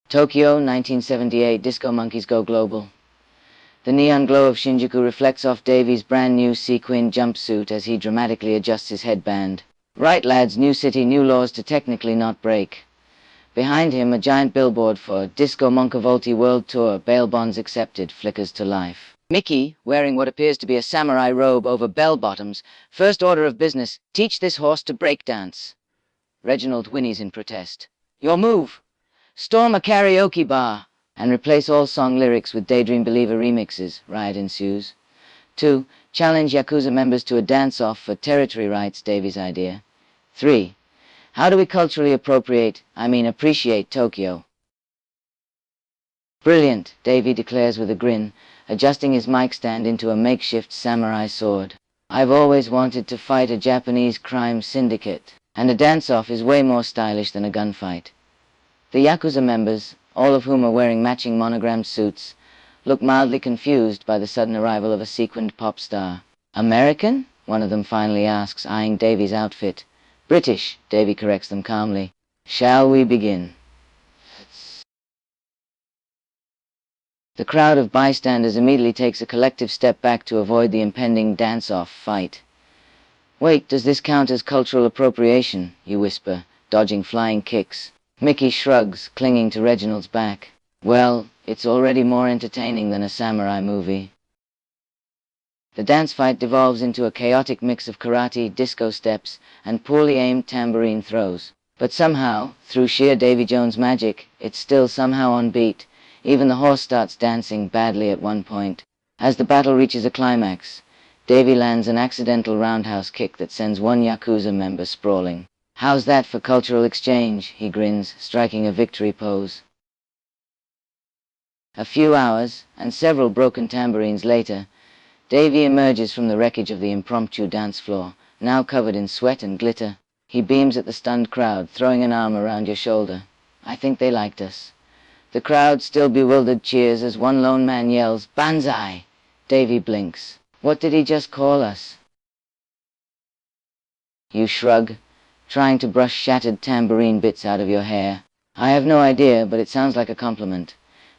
Tokyo, 1978, Disco Monkees go global. The neon glow of Shinjuku reflects off Davy's brand new sequin jumpsuit as he dramatically adjusts his headband. Right, lads, new city, new laws to technically not break. Behind him, a giant billboard for Disco Monkevoltee World Tour, bail bonds accepted, flickers to life. Micky, wearing what appears to be a samurai robe over bell-bottoms, first order of business, teach this horse to breakdance. Reginald whinnies in protest. Your move! Storm a karaoke bar and replace all song lyrics with Daydream Believer remixes. Riot ensues. 2. Challenge Yakuza members to a dance-off for territory rights, Davy's idea. 3. How do we culturally appreciate Tokyo? Brilliant, Davy declares with a grin, adjusting his mic stand into a makeshift samurai sword. I've always wanted to fight a Japanese crime syndicate, and a dance-off is way more stylish than a gunfight. The Yakuza members, all of whom are wearing matching monogrammed suits, look mildly confused by the sudden arrival of a sequined pop star. American? One of them finally asks, eyeing Davy's outfit. British, Davy corrects them calmly. Shall we begin? The crowd of bystanders immediately takes a collective step back to avoid the impending dance-off fight. Wait, does this count as cultural appropriation? You whisper, dodging flying kicks. Micky shrugs, clinging to Reginald's back. Well, it's already more entertaining than a samurai movie. The dance fight devolves into a chaotic mix of karate, disco steps, and poorly aimed tambourine throws. But somehow, through sheer Davy Jones magic, it's still somehow on beat. Even the horse starts dancing badly at one point. As the battle reaches a climax, Davy lands an accidental roundhouse kick that sends one Yakuza member sprawling. How's that for cultural exchange? He grins, striking a victory pose. A few hours, and several broken tambourines later, Davy emerges from the wreckage of the impromptu dance floor, now covered in sweat and glitter. He beams at the stunned crowd, throwing an arm around your shoulder. I think they liked us. The crowd, still bewildered, cheers as one lone man yells, Banzai! Davy blinks. What did he just call us? You shrug, trying to brush shattered tambourine bits out of your hair. I have no idea, but it sounds like a compliment.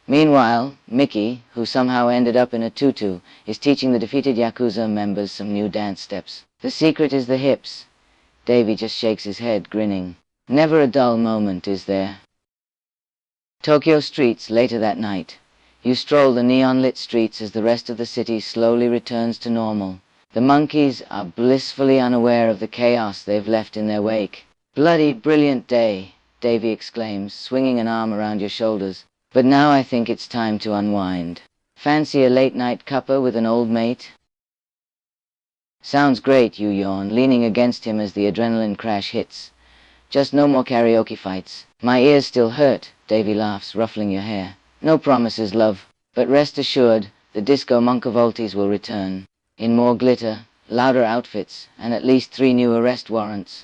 Meanwhile, Micky, who somehow ended up in a tutu, is teaching the defeated Yakuza members some new dance steps. The secret is the hips. Davy just shakes his head, grinning. Never a dull moment, is there? Tokyo streets later that night. You stroll the neon-lit streets as the rest of the city slowly returns to normal. The Monkees are blissfully unaware of the chaos they've left in their wake. Bloody brilliant day, Davy exclaims, swinging an arm around your shoulders. But now I think it's time to unwind. Fancy a late-night cuppa with an old mate? Sounds great, you yawn, leaning against him as the adrenaline crash hits. Just no more karaoke fights. My ears still hurt, Davy laughs, ruffling your hair. No promises, love. But rest assured, the Disco Monkevoltees will return. In more glitter, louder outfits, and at least 3 new arrest warrants.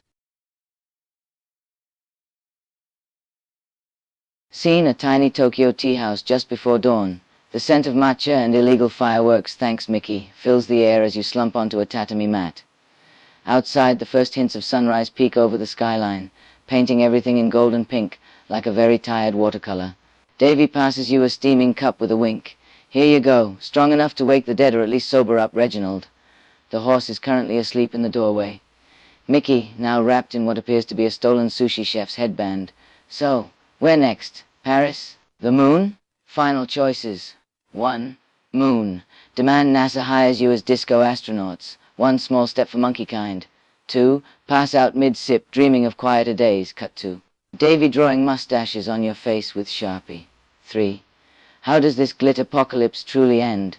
Scene: a tiny Tokyo tea house just before dawn. The scent of matcha and illegal fireworks, thanks Micky, fills the air as you slump onto a tatami mat. Outside, the first hints of sunrise peek over the skyline, painting everything in golden pink, like a very tired watercolor. Davy passes you a steaming cup with a wink. Here you go, strong enough to wake the dead or at least sober up Reginald. The horse is currently asleep in the doorway. Micky, now wrapped in what appears to be a stolen sushi chef's headband. So, where next? Paris? The moon? Final choices. 1. Moon. Demand NASA hires you as disco astronauts. 1 small step for monkey kind. 2. Pass out mid-sip, dreaming of quieter days. Cut to Davy drawing mustaches on your face with Sharpie. 3. How does this glitter-apocalypse truly end?